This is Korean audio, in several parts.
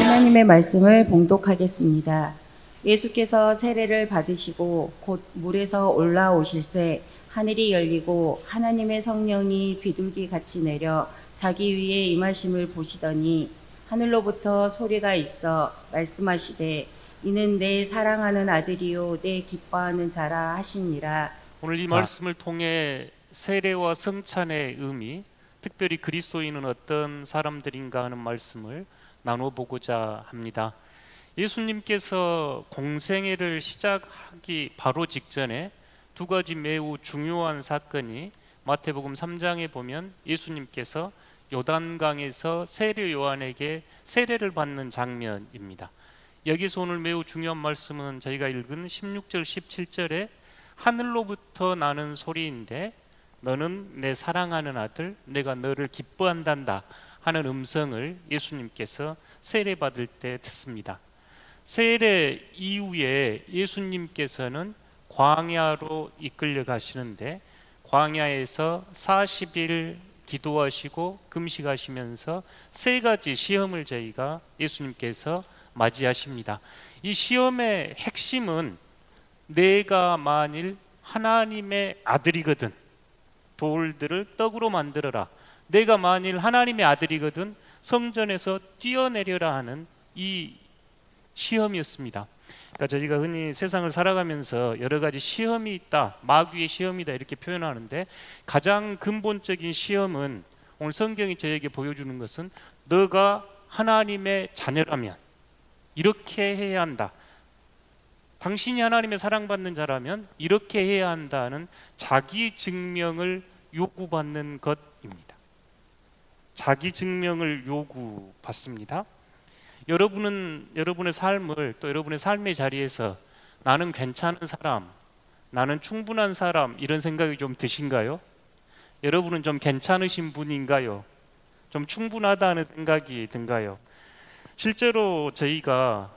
하나님의 말씀을 봉독하겠습니다. 예수께서 세례를 받으시고 곧 물에서 올라오실새 하늘이 열리고 하나님의 성령이 비둘기 같이 내려 자기 위에 임하심을 보시더니 하늘로부터 소리가 있어 말씀하시되 이는 내 사랑하는 아들이요 내 기뻐하는 자라 하시니라. 오늘 이 말씀을 통해 세례와 성찬의 의미, 특별히 그리스도인은 어떤 사람들인가 하는 말씀을 나눠보고자 합니다. 예수님께서 공생애를 시작하기 바로 직전에 두 가지 매우 중요한 사건이 마태복음 3장에 보면 예수님께서 요단강에서 세례 요한에게 세례를 받는 장면입니다. 여기서 오늘 매우 중요한 말씀은 저희가 읽은 16절 17절에 하늘로부터 나는 소리인데 너는 내 사랑하는 아들, 내가 너를 기뻐한단다 하는 음성을 예수님께서 세례 받을 때 듣습니다. 세례 이후에 예수님께서는 광야로 이끌려 가시는데 광야에서 40일 기도하시고 금식하시면서 세 가지 시험을 저희가 예수님께서 맞이하십니다. 이 시험의 핵심은 내가 만일 하나님의 아들이거든 돌들을 떡으로 만들어라, 내가 만일 하나님의 아들이거든 성전에서 뛰어내려라 하는 이 시험이었습니다. 그러니까 저희가 흔히 세상을 살아가면서 여러 가지 시험이 있다, 마귀의 시험이다 이렇게 표현하는데 가장 근본적인 시험은 오늘 성경이 저에게 보여주는 것은 너가 하나님의 자녀라면 이렇게 해야 한다, 당신이 하나님의 사랑받는 자라면 이렇게 해야 한다는 자기 증명을 요구받는 것입니다. 자기 증명을 요구받습니다. 여러분은 여러분의 삶을 또 여러분의 삶의 자리에서 나는 괜찮은 사람, 나는 충분한 사람 이런 생각이 좀 드신가요? 여러분은 좀 괜찮으신 분인가요? 좀 충분하다는 생각이 든가요? 실제로 저희가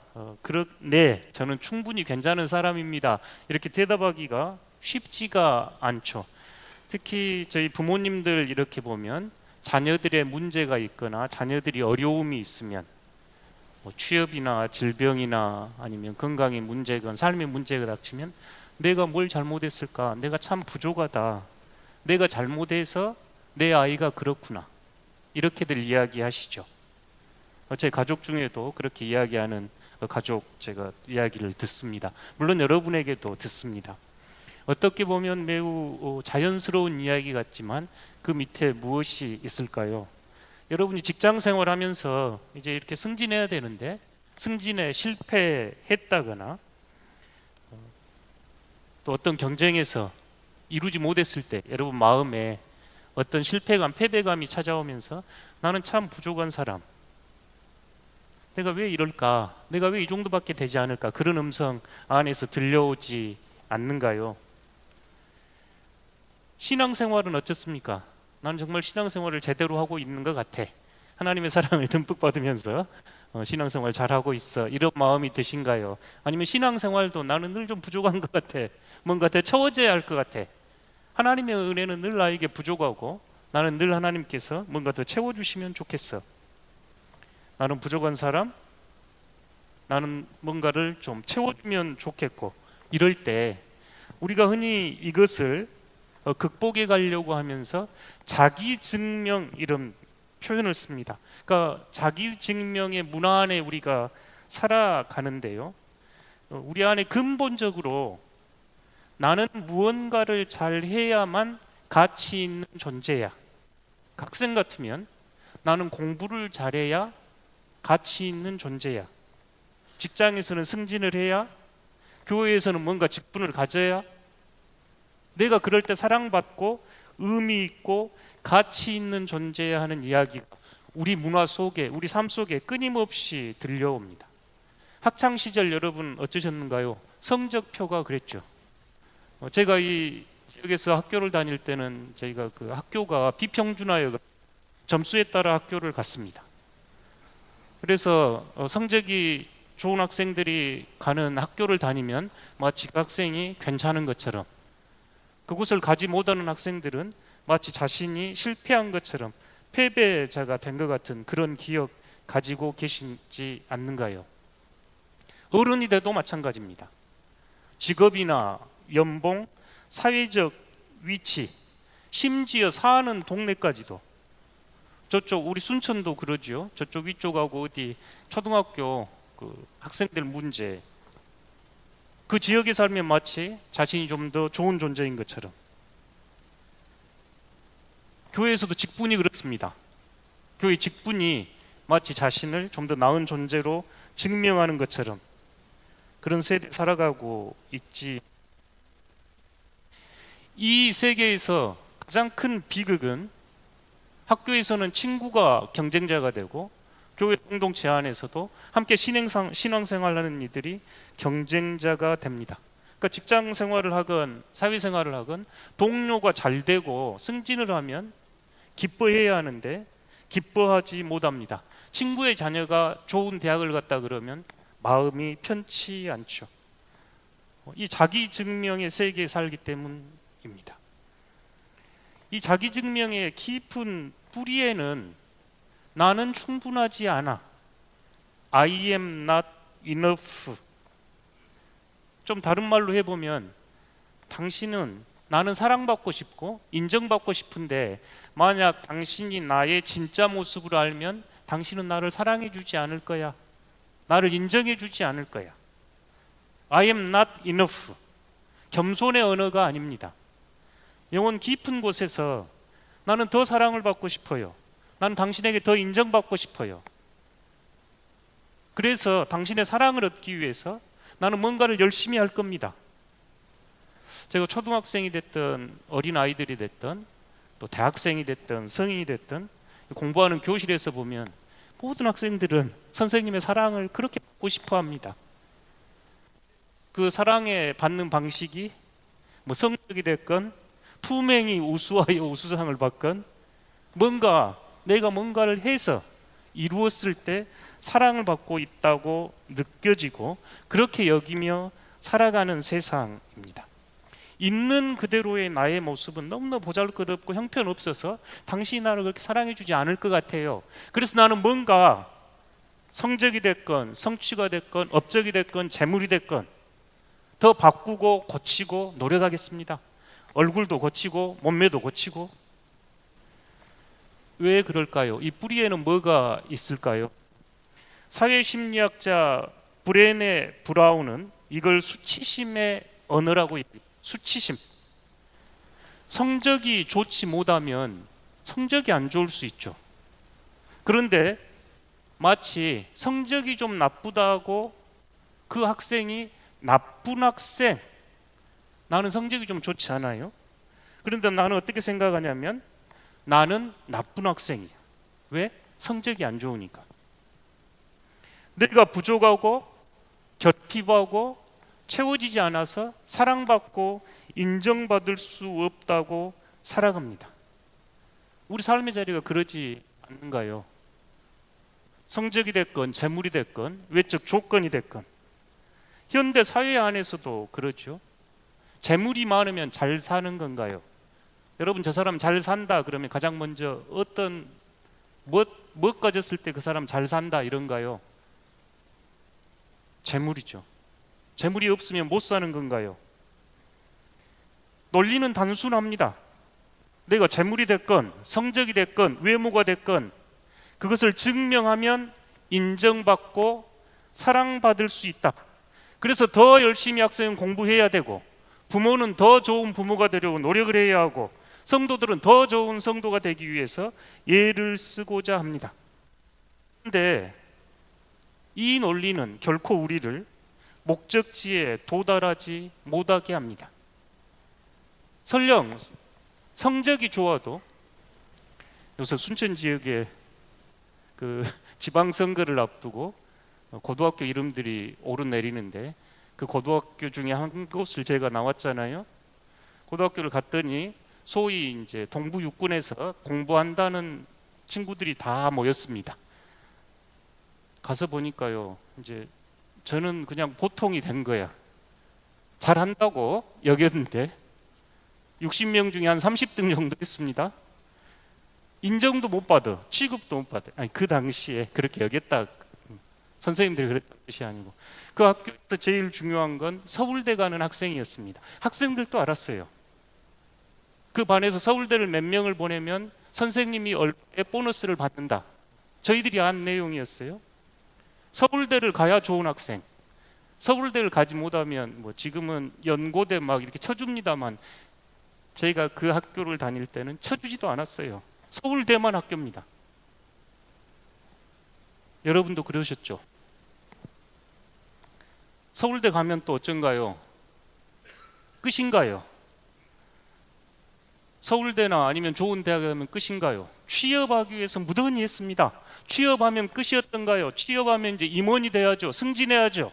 네, 저는 충분히 괜찮은 사람입니다 이렇게 대답하기가 쉽지가 않죠. 특히 저희 부모님들 이렇게 보면 자녀들의 문제가 있거나 자녀들이 어려움이 있으면 취업이나 질병이나 아니면 건강의 문제건 삶의 문제가 닥치면 내가 뭘 잘못했을까, 내가 참 부족하다, 내가 잘못해서 내 아이가 그렇구나 이렇게들 이야기하시죠. 제 가족 중에도 그렇게 이야기하는 가족 제가 이야기를 듣습니다. 물론 여러분에게도 듣습니다. 어떻게 보면 매우 자연스러운 이야기 같지만 그 밑에 무엇이 있을까요? 여러분이 직장 생활하면서 이제 이렇게 승진해야 되는데 승진에 실패했다거나 또 어떤 경쟁에서 이루지 못했을 때 여러분 마음에 어떤 실패감, 패배감이 찾아오면서 나는 참 부족한 사람, 내가 왜 이럴까, 내가 왜 이 정도밖에 되지 않을까, 그런 음성 안에서 들려오지 않는가요? 신앙생활은 어떻습니까? 나는 정말 신앙생활을 제대로 하고 있는 것 같아, 하나님의 사랑을 듬뿍 받으면서 신앙생활 잘하고 있어 이런 마음이 드신가요? 아니면 신앙생활도 나는 늘 좀 부족한 것 같아, 뭔가 더 채워져야 할 것 같아, 하나님의 은혜는 늘 나에게 부족하고 나는 늘 하나님께서 뭔가 더 채워주시면 좋겠어, 나는 부족한 사람, 나는 뭔가를 좀 채워주면 좋겠고, 이럴 때 우리가 흔히 이것을 극복해 가려고 하면서 자기 증명 이런 표현을 씁니다. 그러니까 자기 증명의 문화 안에 우리가 살아가는데요, 우리 안에 근본적으로 나는 무언가를 잘 해야만 가치 있는 존재야. 학생 같으면 나는 공부를 잘해야 가치 있는 존재야. 직장에서는 승진을 해야, 교회에서는 뭔가 직분을 가져야, 내가 그럴 때 사랑받고 의미 있고 가치 있는 존재야 하는 이야기가 우리 문화 속에, 우리 삶 속에 끊임없이 들려옵니다. 학창 시절 여러분 어쩌셨는가요? 성적표가 그랬죠. 제가 이 지역에서 학교를 다닐 때는 저희가 그 학교가 비평준화여 점수에 따라 학교를 갔습니다. 그래서 성적이 좋은 학생들이 가는 학교를 다니면 마치 그 학생이 괜찮은 것처럼, 그곳을 가지 못하는 학생들은 마치 자신이 실패한 것처럼 패배자가 된 것 같은 그런 기억 가지고 계시지 않는가요? 어른이 돼도 마찬가지입니다. 직업이나 연봉, 사회적 위치, 심지어 사는 동네까지도, 저쪽 우리 순천도 그러죠. 저쪽 위쪽하고 어디 초등학교 그 학생들 문제, 그 지역에 살면 마치 자신이 좀 더 좋은 존재인 것처럼, 교회에서도 직분이 그렇습니다. 교회 직분이 마치 자신을 좀 더 나은 존재로 증명하는 것처럼 그런 세대 살아가고 있지. 이 세계에서 가장 큰 비극은 학교에서는 친구가 경쟁자가 되고 교회 공동체 안에서도 함께 신앙생활하는 이들이 경쟁자가 됩니다. 그러니까 직장 생활을 하건 사회생활을 하건 동료가 잘 되고 승진을 하면 기뻐해야 하는데 기뻐하지 못합니다. 친구의 자녀가 좋은 대학을 갔다 그러면 마음이 편치 않죠. 이 자기 증명의 세계에 살기 때문입니다. 이 자기 증명의 깊은 뿌리에는 나는 충분하지 않아, I am not enough. 좀 다른 말로 해보면, 당신은, 나는 사랑받고 싶고 인정받고 싶은데 만약 당신이 나의 진짜 모습을 알면 당신은 나를 사랑해 주지 않을 거야, 나를 인정해 주지 않을 거야. I am not enough. 겸손의 언어가 아닙니다. 영혼 깊은 곳에서 나는 더 사랑을 받고 싶어요, 나는 당신에게 더 인정받고 싶어요. 그래서 당신의 사랑을 얻기 위해서 나는 뭔가를 열심히 할 겁니다. 제가 초등학생이 됐든 어린 아이들이 됐든 또 대학생이 됐든 성인이 됐든 공부하는 교실에서 보면 모든 학생들은 선생님의 사랑을 그렇게 받고 싶어 합니다. 그 사랑에 받는 방식이 뭐 성적이 됐건 품행이 우수하여 우수상을 받건 내가 뭔가를 해서 이루었을 때 사랑을 받고 있다고 느껴지고 그렇게 여기며 살아가는 세상입니다. 있는 그대로의 나의 모습은 너무나 보잘것없고 형편없어서 당신이 나를 그렇게 사랑해 주지 않을 것 같아요. 그래서 나는 뭔가 성적이 됐건 성취가 됐건 업적이 됐건 재물이 됐건 더 바꾸고 고치고 노력하겠습니다. 얼굴도 고치고 몸매도 고치고. 왜 그럴까요? 이 뿌리에는 뭐가 있을까요? 사회심리학자 브레네 브라운은 이걸 수치심의 언어라고 얘기합니다. 수치심. 성적이 좋지 못하면 성적이 안 좋을 수 있죠. 그런데 마치 성적이 좀 나쁘다고 그 학생이 나쁜 학생, 나는 성적이 좀 좋지 않아요. 그런데 나는 어떻게 생각하냐면 나는 나쁜 학생이야. 왜? 성적이 안 좋으니까. 내가 부족하고 결핍하고 채워지지 않아서 사랑받고 인정받을 수 없다고 살아갑니다. 우리 삶의 자리가 그러지 않는가요? 성적이 됐건 재물이 됐건 외적 조건이 됐건 현대 사회 안에서도 그렇죠. 재물이 많으면 잘 사는 건가요? 여러분, 저 사람 잘 산다 그러면 가장 먼저 어떤 뭐 가졌을 때 그 사람 잘 산다 이런가요? 재물이죠. 재물이 없으면 못 사는 건가요? 논리는 단순합니다. 내가 재물이 됐건 성적이 됐건 외모가 됐건 그것을 증명하면 인정받고 사랑받을 수 있다. 그래서 더 열심히 학생은 공부해야 되고 부모는 더 좋은 부모가 되려고 노력을 해야 하고 성도들은 더 좋은 성도가 되기 위해서 애를 쓰고자 합니다. 그런데 이 논리는 결코 우리를 목적지에 도달하지 못하게 합니다. 설령 성적이 좋아도 요새 순천 지역에 그 지방선거를 앞두고 고등학교 이름들이 오르내리는데 그 고등학교 중에 한 곳을 제가 나왔잖아요. 고등학교를 갔더니 소위 이제 동부 육군에서 공부한다는 친구들이 다 모였습니다. 가서 보니까요, 이제 저는 그냥 보통이 된 거야. 잘한다고 여겼는데 60명 중에 한 30등 정도 있습니다. 인정도 못 받아, 취급도 못 받아. 아니, 그 당시에 그렇게 여겼다. 선생님들이 그랬던 뜻이 아니고. 그 학교에서 제일 중요한 건 서울대 가는 학생이었습니다. 학생들도 알았어요. 그 반에서 서울대를 몇 명을 보내면 선생님이 얼마의 보너스를 받는다. 저희들이 안 내용이었어요. 서울대를 가야 좋은 학생. 서울대를 가지 못하면 뭐 지금은 연고대 막 이렇게 쳐줍니다만 저희가 그 학교를 다닐 때는 쳐주지도 않았어요. 서울대만 학교입니다. 여러분도 그러셨죠? 서울대 가면 또 어쩐가요? 끝인가요? 서울대나 아니면 좋은 대학에 가면 끝인가요? 취업하기 위해서 무던히 했습니다. 취업하면 끝이었던가요? 취업하면 이제 임원이 돼야죠. 승진해야죠.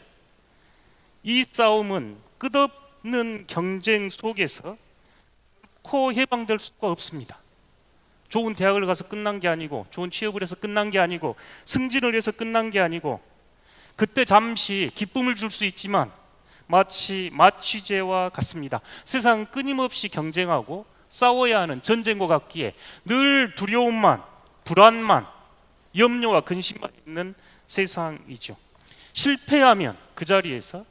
이 싸움은 끝없는 경쟁 속에서 결코 해방될 수가 없습니다. 좋은 대학을 가서 끝난 게 아니고, 좋은 취업을 해서 끝난 게 아니고, 승진을 해서 끝난 게 아니고, 그때 잠시 기쁨을 줄 수 있지만 마치 마취제와 같습니다. 세상은 끊임없이 경쟁하고 싸워야 하는 전쟁과 같기에 늘 두려움만, 불안만, 염려와 근심만 있는 세상이죠. 실패하면 그 자리에서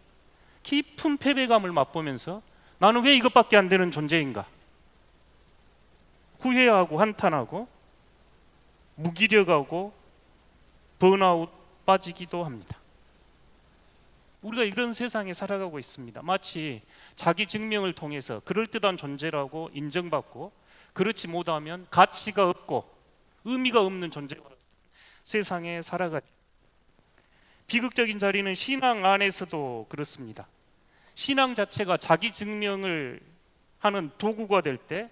깊은 패배감을 맛보면서 나는 왜 이것밖에 안 되는 존재인가? 후회하고 한탄하고 무기력하고 번아웃 빠지기도 합니다. 우리가 이런 세상에 살아가고 있습니다. 마치 자기 증명을 통해서 그럴듯한 존재라고 인정받고 그렇지 못하면 가치가 없고 의미가 없는 존재가 세상에 살아가죠. 비극적인 자리는 신앙 안에서도 그렇습니다. 신앙 자체가 자기 증명을 하는 도구가 될 때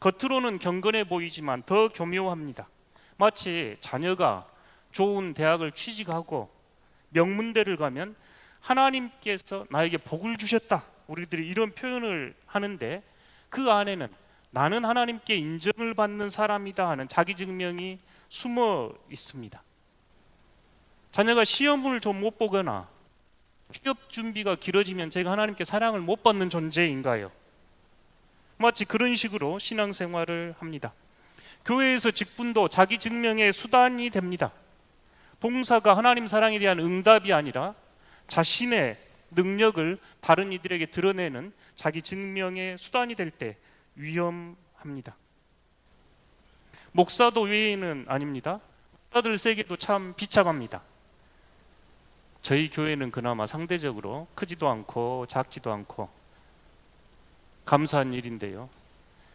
겉으로는 경건해 보이지만 더 교묘합니다. 마치 자녀가 좋은 대학을 취직하고 명문대를 가면 하나님께서 나에게 복을 주셨다. 우리들이 이런 표현을 하는데 그 안에는 나는 하나님께 인정을 받는 사람이다 하는 자기 증명이 숨어 있습니다. 자녀가 시험을 좀 못 보거나 취업 준비가 길어지면 제가 하나님께 사랑을 못 받는 존재인가요? 마치 그런 식으로 신앙생활을 합니다. 교회에서 직분도 자기 증명의 수단이 됩니다. 봉사가 하나님 사랑에 대한 응답이 아니라 자신의 능력을 다른 이들에게 드러내는 자기 증명의 수단이 될 때 위험합니다. 목사도 외에는 아닙니다. 목사들 세계도 참 비참합니다. 저희 교회는 그나마 상대적으로 크지도 않고 작지도 않고 감사한 일인데요.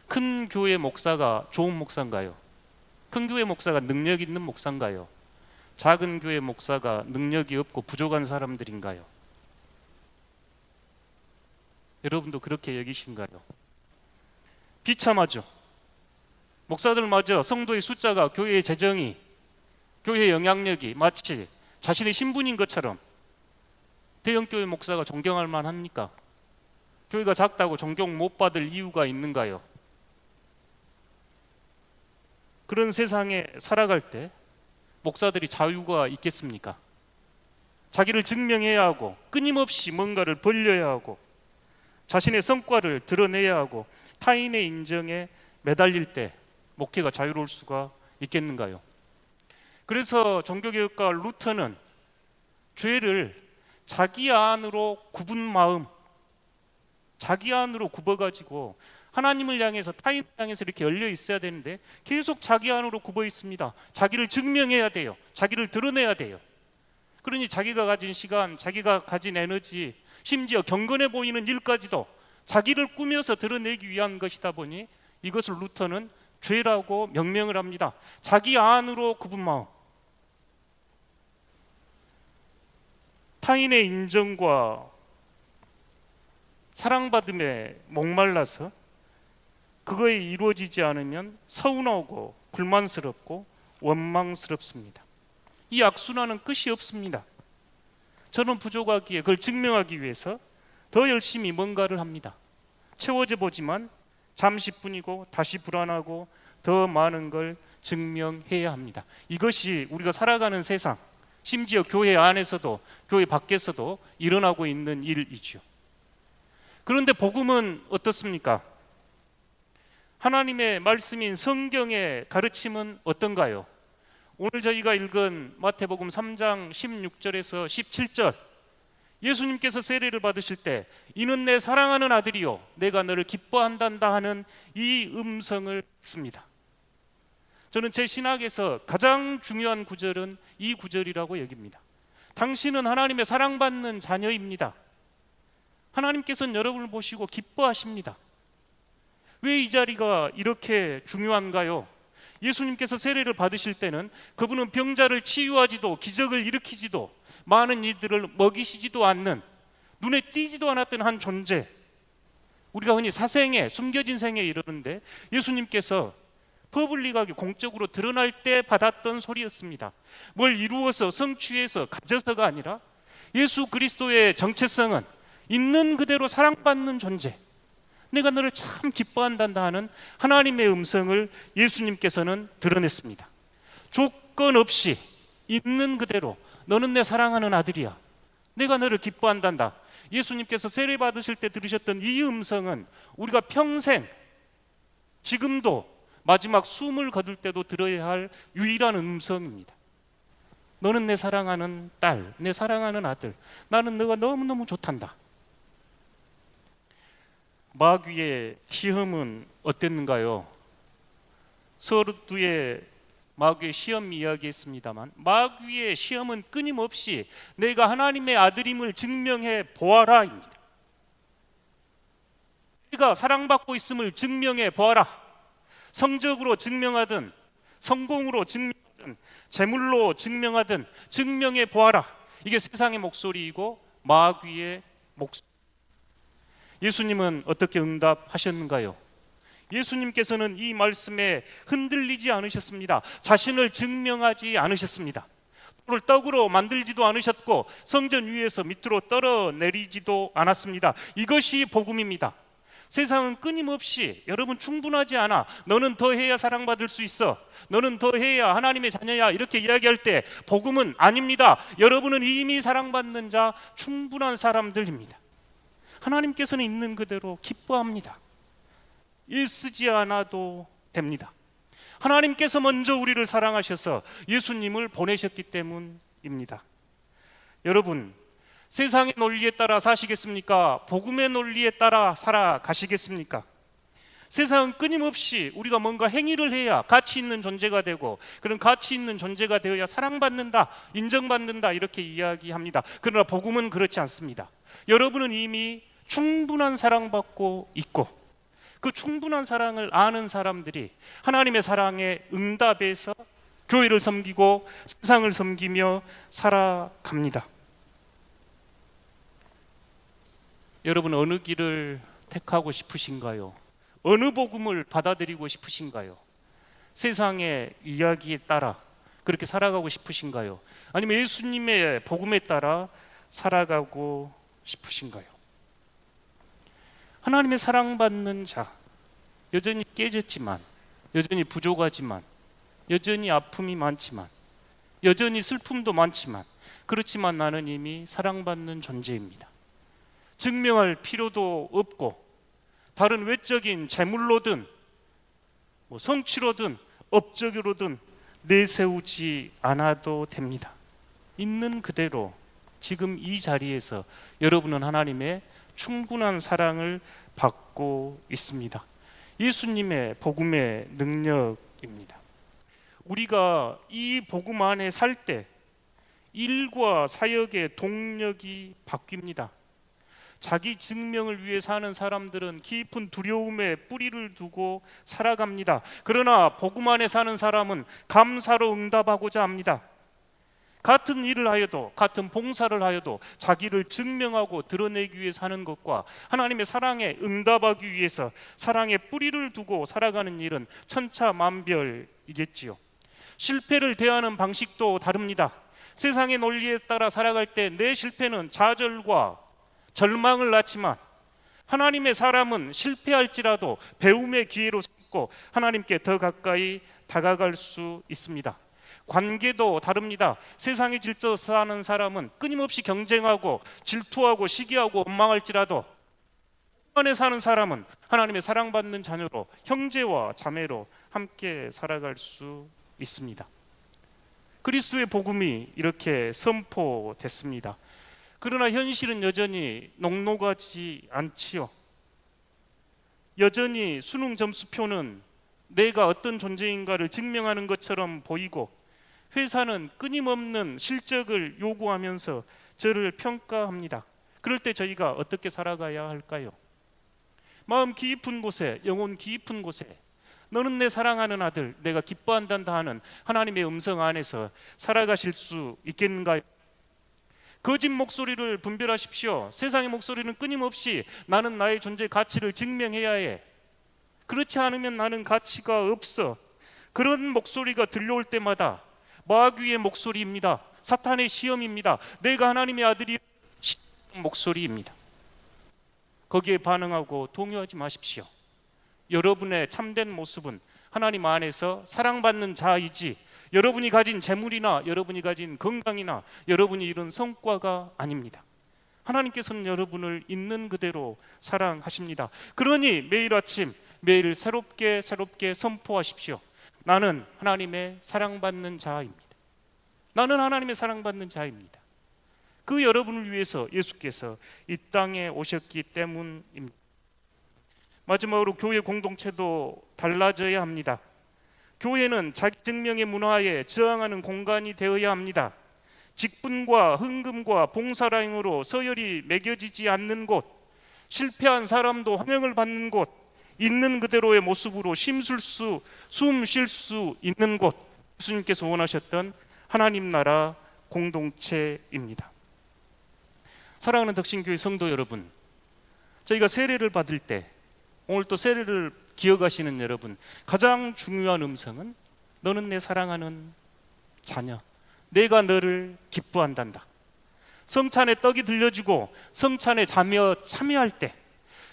큰 교회 목사가 좋은 목사인가요? 큰 교회 목사가 능력 있는 목사인가요? 작은 교회 목사가 능력이 없고 부족한 사람들인가요? 여러분도 그렇게 여기신가요? 비참하죠. 목사들마저 성도의 숫자가 교회의 재정이, 교회의 영향력이 마치 자신의 신분인 것처럼 대형교회 목사가 존경할 만합니까? 교회가 작다고 존경 못 받을 이유가 있는가요? 그런 세상에 살아갈 때 목사들이 자유가 있겠습니까? 자기를 증명해야 하고 끊임없이 뭔가를 벌려야 하고 자신의 성과를 드러내야 하고 타인의 인정에 매달릴 때 목회가 자유로울 수가 있겠는가요? 그래서 종교개혁가 루터는 죄를 자기 안으로 굽은 마음, 자기 안으로 굽어가지고 하나님을 향해서 타인을 향해서 이렇게 열려 있어야 되는데 계속 자기 안으로 굽어 있습니다. 자기를 증명해야 돼요. 자기를 드러내야 돼요. 그러니 자기가 가진 시간, 자기가 가진 에너지, 심지어 경건해 보이는 일까지도 자기를 꾸며서 드러내기 위한 것이다 보니 이것을 루터는 죄라고 명명을 합니다. 자기 안으로 굽은 마음. 타인의 인정과 사랑받음에 목말라서 그거에 이루어지지 않으면 서운하고 불만스럽고 원망스럽습니다. 이 악순환은 끝이 없습니다. 저는 부족하기에 그걸 증명하기 위해서 더 열심히 뭔가를 합니다. 채워져 보지만 잠시뿐이고 다시 불안하고 더 많은 걸 증명해야 합니다. 이것이 우리가 살아가는 세상, 심지어 교회 안에서도 교회 밖에서도 일어나고 있는 일이죠. 그런데 복음은 어떻습니까? 하나님의 말씀인 성경의 가르침은 어떤가요? 오늘 저희가 읽은 마태복음 3장 16절에서 17절, 예수님께서 세례를 받으실 때 이는 내 사랑하는 아들이요 내가 너를 기뻐한단다 하는 이 음성을 듣습니다. 저는 제 신학에서 가장 중요한 구절은 이 구절이라고 여깁니다. 당신은 하나님의 사랑받는 자녀입니다. 하나님께서는 여러분을 보시고 기뻐하십니다. 왜 이 자리가 이렇게 중요한가요? 예수님께서 세례를 받으실 때는 그분은 병자를 치유하지도 기적을 일으키지도 많은 이들을 먹이시지도 않는, 눈에 띄지도 않았던 한 존재, 우리가 흔히 사생애, 숨겨진 생애 이러는데 예수님께서 퍼블릭하게 공적으로 드러날 때 받았던 소리였습니다. 뭘 이루어서 성취해서 가져서가 아니라 예수 그리스도의 정체성은 있는 그대로 사랑받는 존재, 내가 너를 참 기뻐한단다 하는 하나님의 음성을 예수님께서는 드러냈습니다. 조건 없이 있는 그대로 너는 내 사랑하는 아들이야, 내가 너를 기뻐한단다. 예수님께서 세례 받으실 때 들으셨던 이 음성은 우리가 평생, 지금도 마지막 숨을 거둘 때도 들어야 할 유일한 음성입니다. 너는 내 사랑하는 딸, 내 사랑하는 아들, 나는 너가 너무너무 좋단다. 마귀의 시험은 어땠는가요? 서두에 마귀의 시험 이야기했습니다만, 마귀의 시험은 끊임없이 내가 하나님의 아들임을 증명해 보아라입니다. 내가 사랑받고 있음을 증명해 보아라. 성적으로 증명하든 성공으로 증명하든 재물로 증명하든 증명해 보아라. 이게 세상의 목소리이고 마귀의 목소리. 예수님은 어떻게 응답하셨는가요? 예수님께서는 이 말씀에 흔들리지 않으셨습니다. 자신을 증명하지 않으셨습니다. 돌을 떡으로 만들지도 않으셨고 성전 위에서 밑으로 떨어내리지도 않았습니다. 이것이 복음입니다. 세상은 끊임없이 여러분 충분하지 않아, 너는 더 해야 사랑받을 수 있어, 너는 더 해야 하나님의 자녀야, 이렇게 이야기할 때 복음은 아닙니다. 여러분은 이미 사랑받는 자, 충분한 사람들입니다. 하나님께서는 있는 그대로 기뻐합니다. 일쓰지 않아도 됩니다. 하나님께서 먼저 우리를 사랑하셔서 예수님을 보내셨기 때문입니다. 여러분, 세상의 논리에 따라 사시겠습니까? 복음의 논리에 따라 살아가시겠습니까? 세상은 끊임없이 우리가 뭔가 행위를 해야 가치 있는 존재가 되고, 그런 가치 있는 존재가 되어야 사랑받는다, 인정받는다, 이렇게 이야기합니다. 그러나 복음은 그렇지 않습니다. 여러분은 이미 충분한 사랑받고 있고, 그 충분한 사랑을 아는 사람들이 하나님의 사랑에 응답해서 교회를 섬기고 세상을 섬기며 살아갑니다. 여러분, 어느 길을 택하고 싶으신가요? 어느 복음을 받아들이고 싶으신가요? 세상의 이야기에 따라 그렇게 살아가고 싶으신가요? 아니면 예수님의 복음에 따라 살아가고 싶으신가요? 하나님의 사랑받는 자, 여전히 깨졌지만, 여전히 부족하지만, 여전히 아픔이 많지만, 여전히 슬픔도 많지만, 그렇지만 나는 이미 사랑받는 존재입니다. 증명할 필요도 없고, 다른 외적인 재물로든 성취로든 업적으로든 내세우지 않아도 됩니다. 있는 그대로 지금 이 자리에서 여러분은 하나님의 충분한 사랑을 받고 있습니다. 예수님의 복음의 능력입니다. 우리가 이 복음 안에 살 때 일과 사역의 동력이 바뀝니다. 자기 증명을 위해 사는 사람들은 깊은 두려움에 뿌리를 두고 살아갑니다. 그러나 복음 안에 사는 사람은 감사로 응답하고자 합니다. 같은 일을 하여도, 같은 봉사를 하여도 자기를 증명하고 드러내기 위해 사는 것과 하나님의 사랑에 응답하기 위해서 사랑에 뿌리를 두고 살아가는 일은 천차만별이겠지요. 실패를 대하는 방식도 다릅니다. 세상의 논리에 따라 살아갈 때 내 실패는 좌절과 절망을 낳지만, 하나님의 사람은 실패할지라도 배움의 기회로 삼고 하나님께 더 가까이 다가갈 수 있습니다. 관계도 다릅니다. 세상에 질서 사는 사람은 끊임없이 경쟁하고 질투하고 시기하고 원망할지라도 안에 사는 사람은 하나님의 사랑받는 자녀로, 형제와 자매로 함께 살아갈 수 있습니다. 그리스도의 복음이 이렇게 선포됐습니다. 그러나 현실은 여전히 녹록하지 않지요. 여전히 수능 점수표는 내가 어떤 존재인가를 증명하는 것처럼 보이고, 회사는 끊임없는 실적을 요구하면서 저를 평가합니다. 그럴 때 저희가 어떻게 살아가야 할까요? 마음 깊은 곳에, 영혼 깊은 곳에 너는 내 사랑하는 아들, 내가 기뻐한단다 하는 하나님의 음성 안에서 살아가실 수 있겠는가요? 거짓 목소리를 분별하십시오. 세상의 목소리는 끊임없이 나는 나의 존재 가치를 증명해야 해, 그렇지 않으면 나는 가치가 없어, 그런 목소리가 들려올 때마다 마귀의 목소리입니다. 사탄의 시험입니다. 내가 하나님의 아들이 목소리입니다. 거기에 반응하고 동요하지 마십시오. 여러분의 참된 모습은 하나님 안에서 사랑받는 자이지, 여러분이 가진 재물이나 여러분이 가진 건강이나 여러분이 이룬 성과가 아닙니다. 하나님께서는 여러분을 있는 그대로 사랑하십니다. 그러니 매일 아침 매일 새롭게 선포하십시오. 나는 하나님의 사랑받는 자입니다. 나는 하나님의 사랑받는 자입니다. 그 여러분을 위해서 예수께서 이 땅에 오셨기 때문입니다. 마지막으로 교회 공동체도 달라져야 합니다. 교회는 자기 증명의 문화에 저항하는 공간이 되어야 합니다. 직분과 흥금과 봉사라인으로 서열이 매겨지지 않는 곳, 실패한 사람도 환영을 받는 곳, 있는 그대로의 모습으로 숨 쉴 수 있는 곳, 예수님께서 원하셨던 하나님 나라 공동체입니다. 사랑하는 덕신교회 성도 여러분, 저희가 세례를 받을 때, 오늘 또 세례를 기억하시는 여러분, 가장 중요한 음성은 너는 내 사랑하는 자녀, 내가 너를 기뻐한단다. 성찬에 떡이 들려지고 성찬에 참여할 때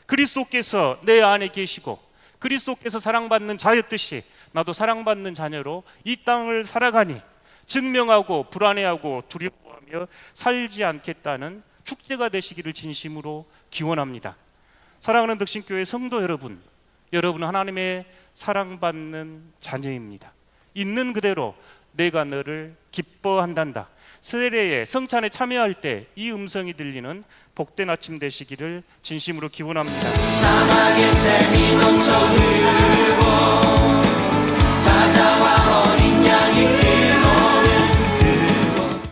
그리스도께서 내 안에 계시고 그리스도께서 사랑받는 자였듯이 나도 사랑받는 자녀로 이 땅을 살아가니 증명하고 불안해하고 두려워하며 살지 않겠다는 축제가 되시기를 진심으로 기원합니다. 사랑하는 덕신교회 성도 여러분, 여러분은 하나님의 사랑받는 자녀입니다. 있는 그대로 내가 너를 기뻐한단다. 세례에 성찬에 참여할 때 이 음성이 들리는 복된 아침 되시기를 진심으로 기원합니다. 사막의 샘이 넘쳐 흐르고 찾아와